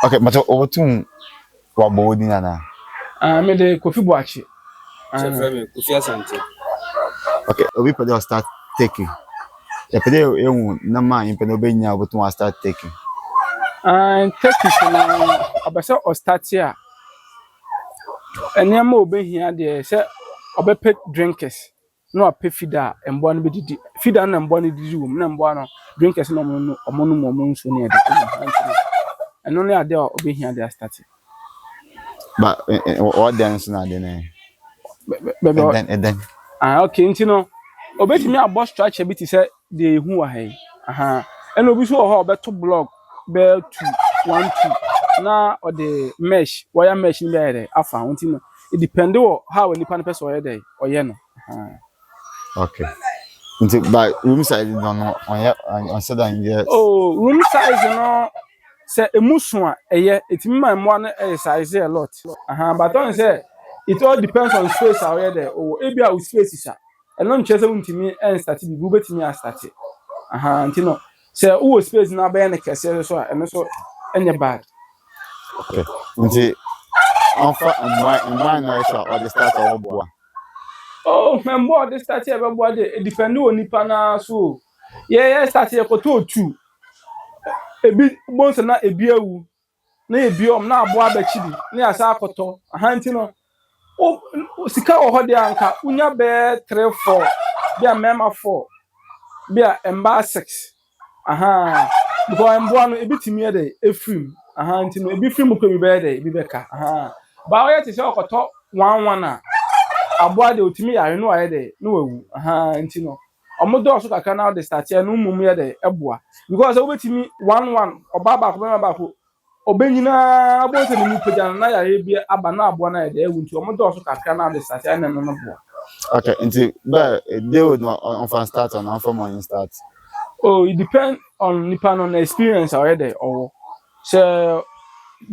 Okay, but otu wa bodi na. Me de Kofi Boachi. Kofi Asante. Okay, obi pede start taking. Ya pede ehu na ma yin pede obenya obotu wa start taking. Taking na obese o start here. Eniam obehia de se obepet drinkers. No a pay feeder embo no be didi. Feeder na embo no didi wo na embo no drinkers no omo nso ne de. Eno ne ade obehia de start. But what dance na de na? And then. Okay, ntino obetimi abo structure bi ti se de ehu wa hai. Eno obi so ho obeto block be 2 1 2 na or the mesh wire mesh ni be afa ntino it depend on how any pan person or dey oye no. Okay. But room size no on said that yes. Oh, room size no say emusu a eye etimi man mo na size a lot. But on say it all depends on space how you there. Oh, ebi a space is a eno nche se untimi en start bi bu betimi a start. Ntino say wo space na be na kese so eno so enye bad. Okay. Nti onfa mwan na sha or the start of boa. Oh, member the start here be boa dey depend on nipa na so. Yeah, start here ko to 2. Ebi bonse na ebi ewu. Na ebi om na aboa bachi bi. Na asa akoto. Ntino sika wo ho de anka unya be 3 4 bia mema 4 bia emba 6 because embo no ebitimi e dey efrim ntino ebi film ko bi be dey ebi beka ba oye ti se okoto 1 1 a aboa de otimi yare no aye dey no wawu ntino omodo so kaka na de start ya no mum ye dey eboa because obetimi 1 1 oba ba ko be ba ko obenyina abose ni pejana na yare bi aba na aboa na dey ewu nti omodo so kaka na de start ya na no boa. Okay, nti but they would on fan start on from on start. Oh, it depends on nipa no experience already or so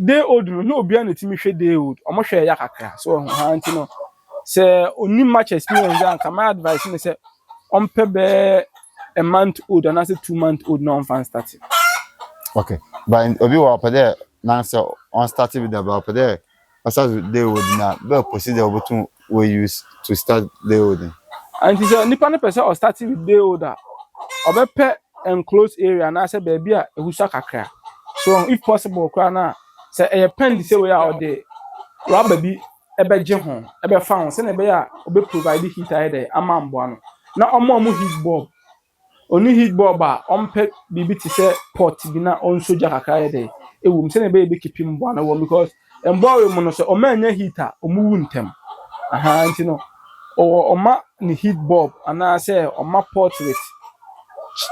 day old no obi an etimi hwe day old omo hwe ya kakra so ntino say oni much experience and come advice me say on be a month old and as a 2 month old no on fan starting. Okay, but obi wa pa there na so on starting with the about there as day old na be procedure obotu we use to start day old. And this nipa no person or starting with day older obepe enclosed area na say baby a ehusa kakra so if possible kwa na say e pen say we are the rubber bi ebeje ho ebe fa ho say na be ya obe provide heat aye dey amambo ano na omo heat bulb oni heat bulb a ompe bibi ti say pot bi na on soja kakra aye dey ewum say na be keep mbo ano because embo we mo no say o ma anya heater omu wuntem ntino o ma ni heat bulb ana say o ma pot with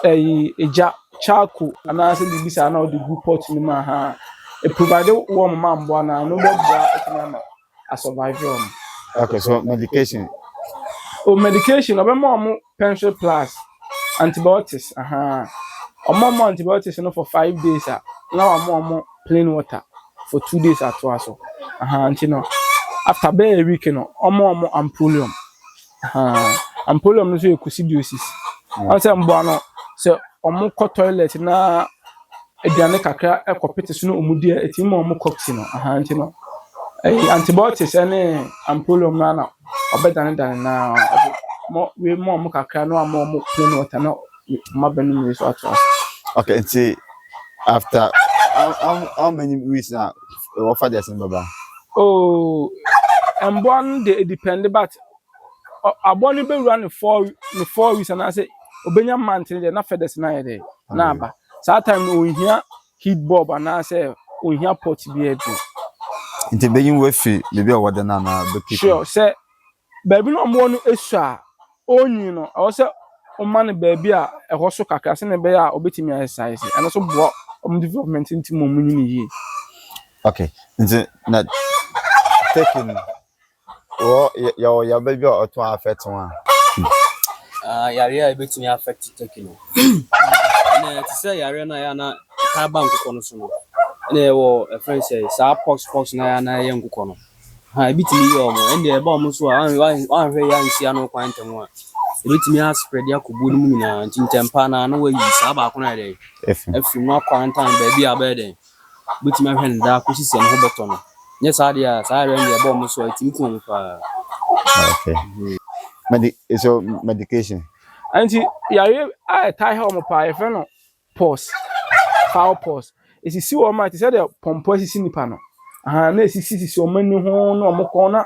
eja charcoal ana say the bisa na the good pot ni ma e provide warm mambo na no bobia etinama a survive. Okay, so medication. Oh, medication obemo pencil plus antibiotics omo antibiotics no for 5 days now omo plain water for 2 days at once ntino after be a week no omo ampullum ampullum no so ekusidiosis on say mbo no say omo ko toilet na aduane kakra ekopete so no omudi etimi omo coxi no ntino antibiotics ene ampullum na obedane na mo kakra no omo plain water no mabenu so at once. Okay, see after how many weeks now offer this in baba? Oh, and one they depend but abon be run 4 weeks and I say obenya mountain dey na fedes na dey na aba that time no hia heat bulb and I say on hia pot bi ebi nti beyin we fi bebi o wode na be sure say baby no mo no esu a onyi no I say o man baby a eho so kakra se na be a obetimi exercise and so bo development nti mo munyi ni yi. Okay, nti na taking your baby or to affect one. Yare betumi affect taking. And to say yare na ya na ka bank kono so no. Na wo a friend say sa pox na ya nkuko no. Bitimi yo mo and e ba mo so an hwe ya nsia no kwantem a. Bitimi a spread ya kubu no mu nyina ntintempa na na wa yi sa ba ko na dey. Efi no quarantine baby abede. betumi ahwɛ ne da kosi se ne ho bɛtɔ no nyɛ saa deɛ saa yare no yɛbɔ mo so atimi ku mo pa. Okay. So medication. Anti yare a tie home pa e fe no pause. Foul pause. Esisi wo ma te say the pompo esisi nipa no. Aha na esisi o mani ho na o mo ko na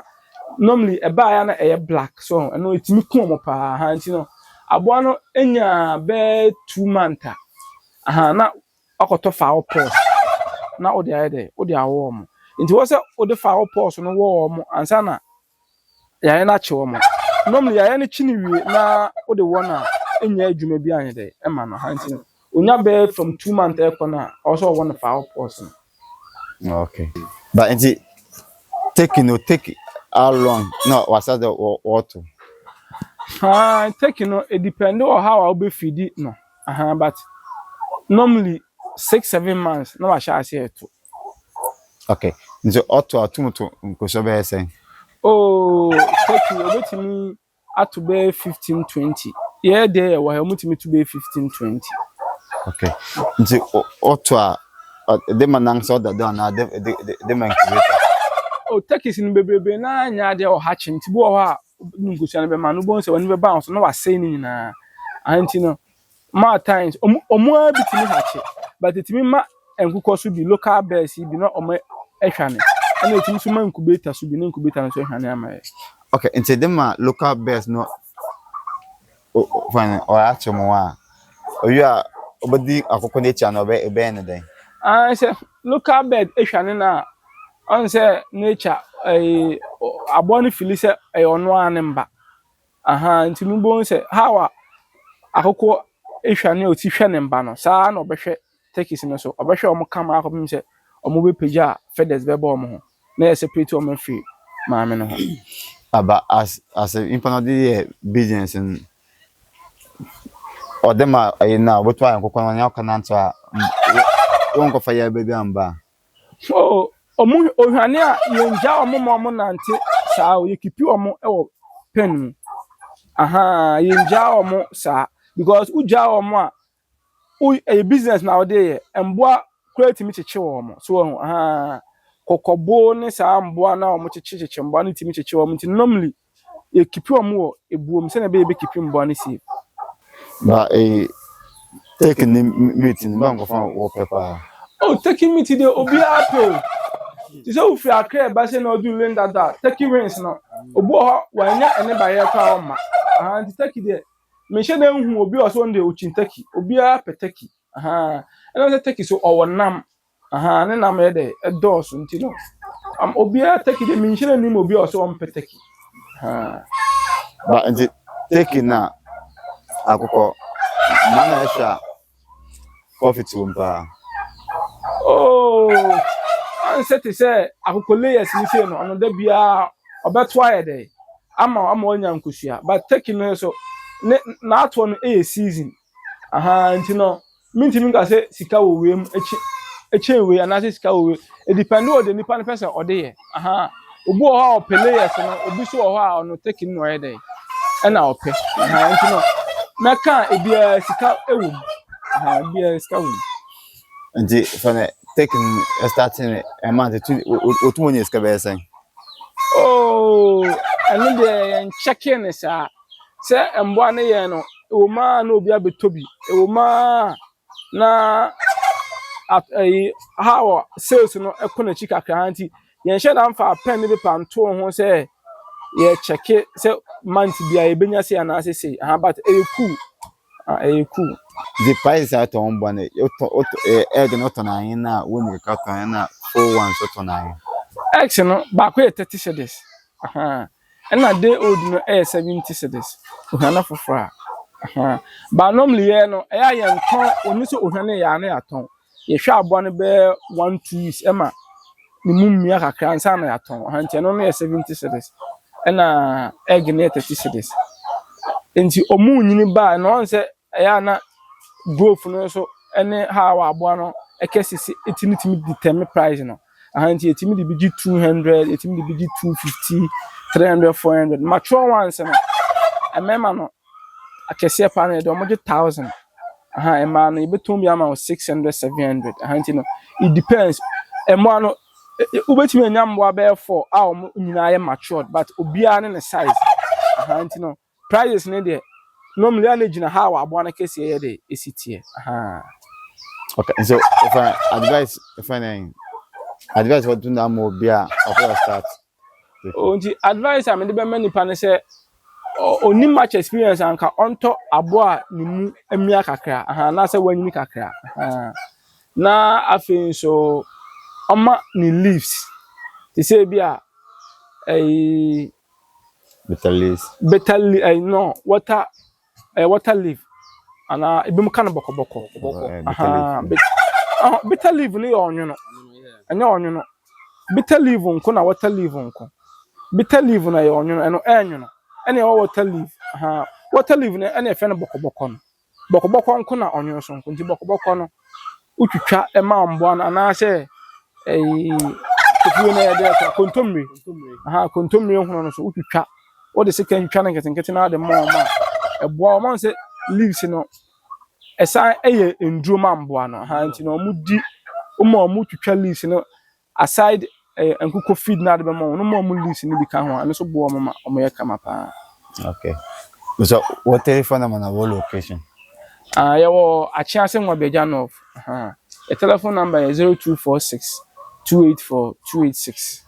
normally e ba ya na e black so no etimi ku mo pa aha nti no aboa no enya be 2 months. Aha na akoto foul pause. Na o de ayede o de awo mo. Nti wo say o de foul pause no wo mo ansa na yare na che wo mo. Normally yare no chini wie na o de wona enya adwuma bi anye de e ma no ha nti no onya be from 2 months ekona also one foul pause. Okay. But take how long? No, what's that what? Take it depends on how I'll be feeding no. But normally 6-7 months no I shall say it. Okay. So auto atumoto nkoso be say. Oh, take it to me at to be 15-20. Yeah, there why me to be 15-20. Okay. So auto the manang so that na the man incubator. Oh, take it in baby na nya there or hatching to bo ha nkoso na be man no bon say when be bounce no was say ni na. Anti no more times omo abitimi hatch but it me ma enkuko so bi local birds bi no omo ehwane ana etimi so ma incubator so bi na incubator so ehwane ama. Okay, into them local birds no fine or actually more. You are obedi akoko nature na be na den. I say local bird ehwane na on say nature aboni fili say ono anemba. Aha ntimi bon say how akoko ehwane o ti hwe ne mba no saa na obehwe turkeys no so obehwe omo kama akopim se omo be pagya feathers be ba omo ho na ye separate omo free maame no ho. But as a impanodi business and or them are now what why akoko no nya ka nanto a won ko fa ya baby amba. So omo ohwane a yenja omo nante saa o yekipi omo e wo pen mu. Aha yenja omo saa because uja omo a a business now there emboa create me cheche omo so kokobo ne saa mboa na omo cheche mboa ne timi cheche omo nti normally e keep omo wo ebuom se na be keep mboa ne si But taking the meeting bank of our paper. oh taking me to the obi apple so if you are care ba se na do learn that taking wins no obo ho wanya ene ba ye kwa oma and take there me she na hu obi oso nde ochin taki obi a petaki and also take so or nam ne nam e de edos nti no obi a take the me she na nim obi oso on petaki But is it taking na akoko na extra profit umpa. oh and set say akoko layers ni say no ono da bia obeto aye de ama onya nkusua but taking no so na ato no a season nti no mintimi nka say sika wo wem eche we anase sika wo e depend on the nipa person ode ye obu o players no obi so o ha ono taking no ede e na ope nti no meka e bia sika ewu bia sika wo Nti for taking starting a month to otu money ska be say. oh and then checking is say embo na ye no e ma na obi abetobi e ma na at how sales no ekona chika kranti yen she dan fa pen be panto ho say ye check say month bia e benya say na say but e cool The price at on bone egg not on na won ka kan na 41 so to 9. X no ba ko 30 cedis and na day old no 70 cedis ohana fofora but normally ye no e ya nton oni so ohana ya na aton ye hwa abo no be 1-2 weeks e ma ni mummia kakra nsa na aton hanche no no 70 cedis and na egg na 30 cedis enti omu nyini ba no on se e ya na growth no so ene how abo no ekesisi etimi determine price no ahanti etimi de bigi 200 etimi de bigi 250 300 400 mature ones no emema no akese pa na de omoje 1000 ema no ibetum bi ama 600 700 ahanti no it depends Emo no ubetumi anya mboa be for a omo nyina ye matured but obia ne size aha nti no prices ne de normally ana gina how aboa na kese ye de esitie aha Okay, so if I advice what do na mo bia of start. onti advice am de be manipa ne se oni much experience anka onto aboa ni mu amia kakra aha na se wanyini kakra aha na afin so oma ni leaves they say bia better leaf no water leaf ana ibim kan boko aha bitter leaf ni onyono anya onyono bitter leaf nko na water leaf nko bitter leaf na yo onyono eno enyono ene water leaf aha water leaf na ene efe no boko nko na onyono so nko nti boko no utwitwa ema mboa na na se kufu na ya de kontomre aha kontomre hono no so utwitwa o de second twa na nketenkete na de mo ma eboa o man se leaves no esa eye enduro ma mboa no aha nti no mudi o twitwa leaves no aside enkuko feed na de be mo no mo leaves ni bi ka ho ane so bo o ma o ye kama pa. Okay, so what telephone number na what location? Yawo Achiase Nwabeja North. The telephone number is 0246 284 286.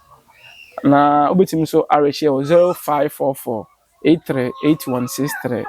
Na obetimi so RHA 0544 838163.